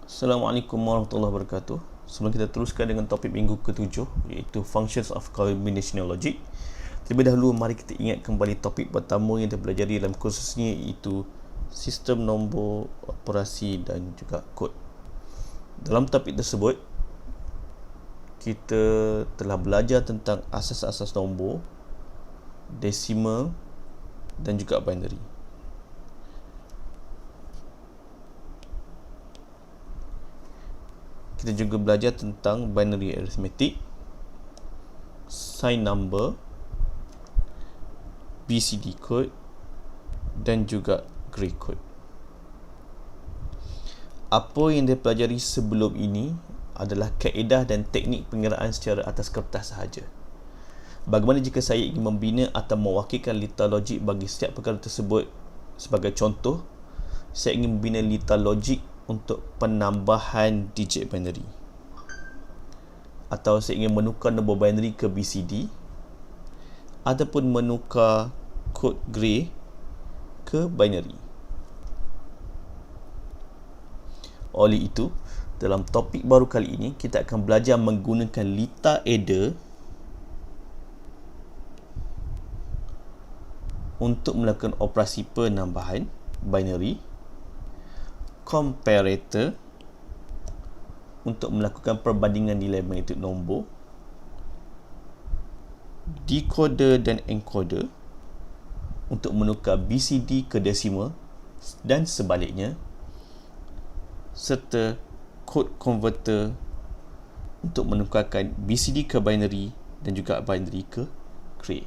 Assalamualaikum warahmatullahi wabarakatuh. Sebelum kita teruskan dengan topik minggu ke-7, iaitu Functions of Combinational Logic, terlebih dahulu mari kita ingat kembali topik pertama yang kita pelajari dalam kursus ini, iaitu sistem nombor, operasi dan juga kod. Dalam topik tersebut, kita telah belajar tentang asas-asas nombor, desimal dan juga binary. Kita juga belajar tentang binary arithmetic, sign number, BCD code dan juga gray code. Apa yang dia pelajari sebelum ini adalah kaedah dan teknik pengiraan secara atas kertas sahaja. Bagaimana jika saya ingin membina atau mewakilkan litar logik bagi setiap perkara tersebut? Sebagai contoh, saya ingin membina litar logik untuk penambahan digit binary, atau saya ingin menukar nombor binary ke BCD, ataupun menukar kod gray ke binary. Oleh itu, dalam topik baru kali ini, kita akan belajar menggunakan litar adder untuk melakukan operasi penambahan binary, comparator untuk melakukan perbandingan nilai magnitud nombor, decoder dan encoder untuk menukar BCD ke desimal dan sebaliknya, serta code converter untuk menukarkan BCD ke binary dan juga binary ke gray.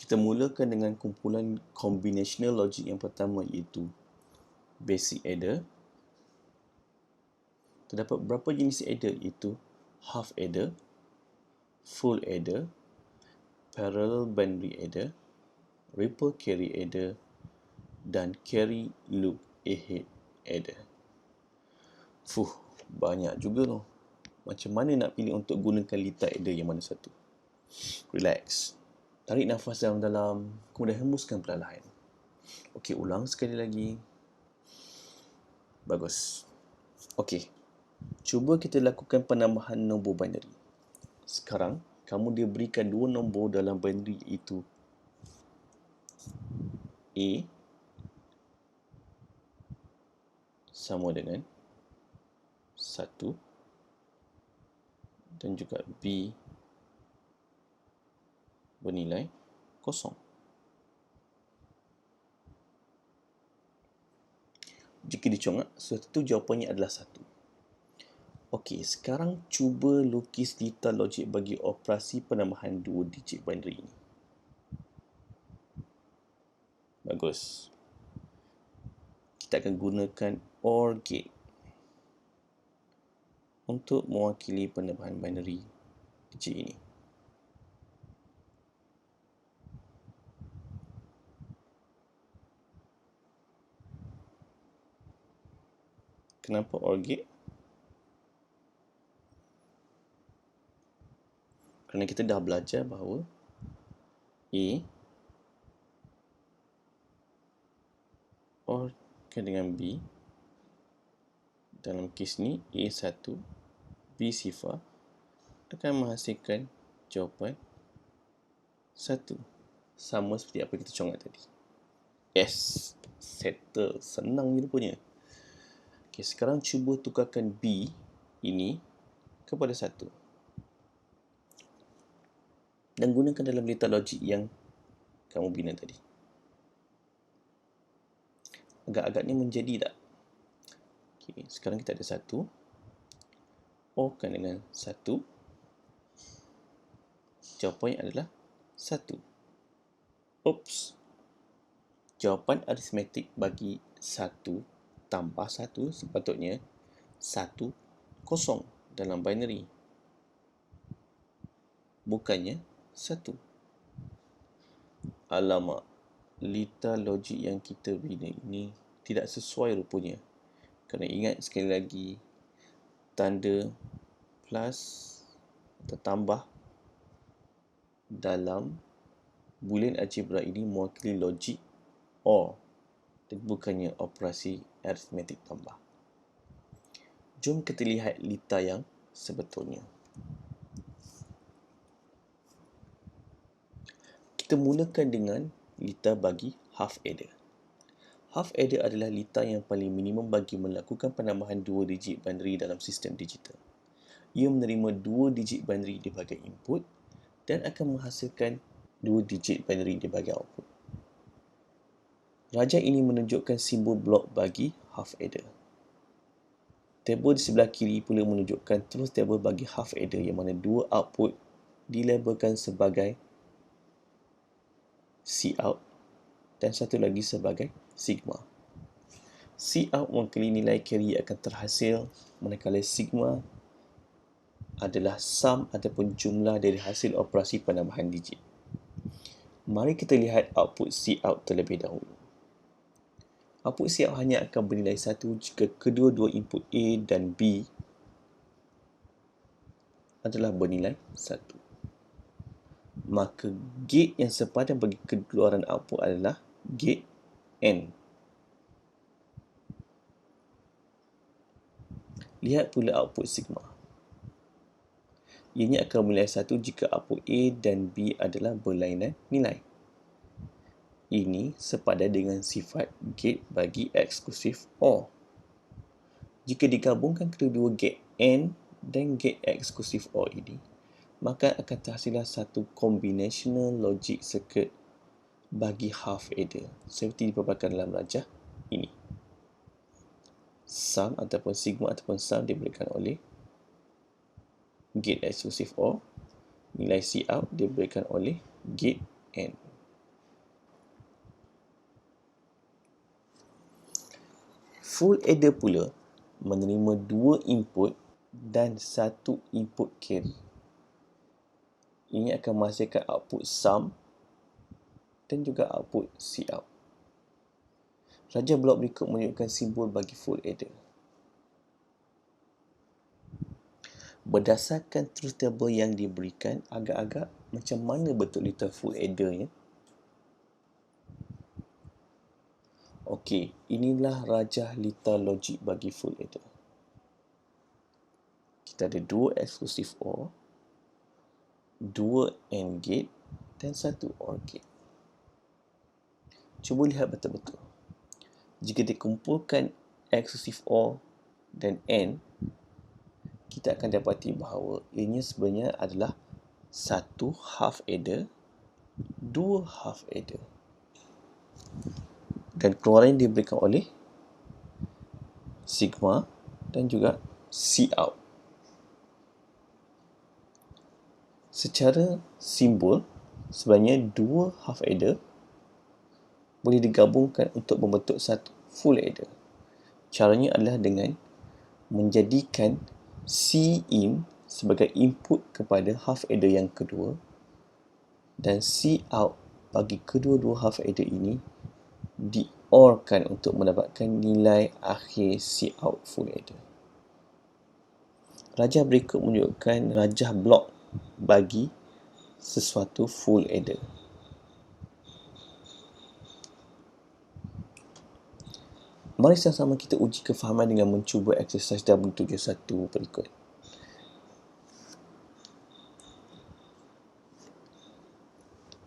Kita mulakan dengan kumpulan combinational logic yang pertama, iaitu basic adder. Terdapat berapa jenis adder, iaitu half adder, full adder, parallel binary adder, ripple carry adder dan carry loop ahead adder. Banyak juga tu. Macam mana nak pilih untuk gunakan litar adder yang mana satu? Relax. Tarik nafas dalam-dalam, kemudian hembuskan perlahan. Okey, ulang sekali lagi. Bagus. Okey, cuba kita lakukan penambahan nombor binary. Sekarang, kamu diberikan dua nombor dalam binary, iaitu A sama dengan 1 dan juga B bernilai 0. Jika dicongak, sudah tentu jawapannya adalah 1. Okey, sekarang cuba lukis litar logik bagi operasi penambahan dua digit binary ini. Bagus. Kita akan gunakan OR gate untuk mewakili penambahan binary digit ini. Kenapa OR gate? Kerana kita dah belajar bahawa A OR dengan B, dalam kes ni A1 B sifar akan menghasilkan jawapan 1, sama seperti apa kita congak tadi. Yes, settle. Senang je rupanya. Okey, sekarang cuba tukarkan B ini kepada 1 dan gunakan dalam litar logik yang kamu bina tadi. Agak-agaknya menjadi tak? Okey, sekarang kita ada 1. OR-kan dengan 1. Jawapannya adalah 1. Oops. Jawapan aritmetik bagi 1 tambah 1 sepatutnya 1, 0 dalam binary. Bukannya 1. Alamak, litar logik yang kita bina ini tidak sesuai rupanya. Kerana ingat sekali lagi, tanda plus atau tambah dalam boolean algebra ini mewakili logik OR bukannya operasi aritmetik tambah. Jom kita lihat lita yang sebetulnya. Kita mulakan dengan lita bagi half adder. Half adder adalah lita yang paling minimum bagi melakukan penambahan 2 digit binary dalam sistem digital. Ia menerima 2 digit binary di bahagian input dan akan menghasilkan 2 digit binary di bahagian output. Rajah ini menunjukkan simbol blok bagi half adder. Tabel di sebelah kiri pula menunjukkan truth table bagi half adder yang mana 2 output dilabelkan sebagai Cout dan satu lagi sebagai sigma. Cout mewakili nilai carry akan terhasil, manakala sigma adalah sum ataupun jumlah dari hasil operasi penambahan digit. Mari kita lihat output Cout terlebih dahulu. Output Cout hanya akan bernilai 1 jika kedua-dua input A dan B adalah bernilai 1. Maka gate yang sepadan bagi keluaran output adalah gate AND. Lihat pula output sigma. Ianya akan bernilai 1 jika output A dan B adalah berlainan nilai. Ini sepadan dengan sifat gate bagi eksklusif OR. Jika digabungkan kedua-dua gate AND dan gate eksklusif OR ini, maka akan terhasillah satu combinational logic circuit bagi half adder seperti dipaparkan dalam rajah ini. Sum ataupun sigma ataupun sum diberikan oleh gate eksklusif OR, nilai Cout diberikan oleh gate AND. Full adder pula menerima 2 input dan 1 input carry. Ini akan menghasilkan output sum dan juga output Cout. Rajah blok berikut menunjukkan simbol bagi full adder. Berdasarkan truth table yang diberikan, agak-agak macam mana betul lita full addernya? Okey, inilah rajah lita logik bagi full adder. Kita ada 2 eksklusif OR, 2 AND gate dan 1 OR gate. Cuba lihat betul-betul. Jika dikumpulkan eksklusif OR dan AND, kita akan dapati bahawa ianya sebenarnya adalah 1 half adder, 2 half adder. Dan keluaran yang diberikan oleh sigma dan juga Cout. Secara simbol, sebenarnya 2 half adder boleh digabungkan untuk membentuk satu full adder. Caranya adalah dengan menjadikan Cin sebagai input kepada half adder yang kedua dan Cout bagi kedua-dua half adder ini di-OR-kan untuk mendapatkan nilai akhir Cout full adder. Rajah berikut menunjukkan rajah blok bagi sesuatu full adder. Mari sama-sama kita uji kefahaman dengan mencuba exercise W71 berikut.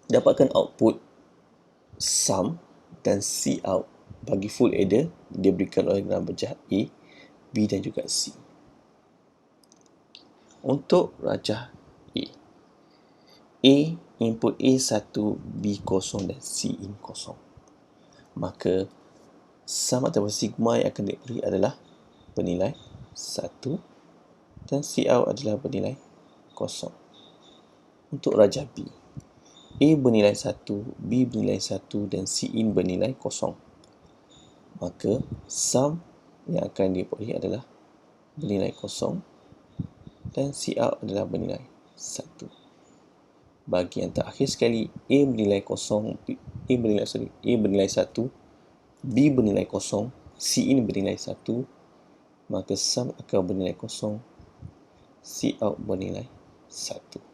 Dapatkan output sum dan Cout bagi full adder diberikan oleh dalam rajah A, B dan juga C. Untuk rajah A, input A1, B0 dan Cin 0. Maka sum ataupun sigma yang akan diberi adalah bernilai 1 dan Cout adalah bernilai 0. Untuk rajah B, A bernilai 1, B bernilai 1 dan Cin bernilai 0. Maka sum yang akan diberi adalah bernilai 0 dan Cout adalah bernilai 1. Bagi yang terakhir sekali, A bernilai 0, A bernilai 1, B bernilai 0, Cin bernilai 1, maka sum akan bernilai 0, Cout bernilai 1.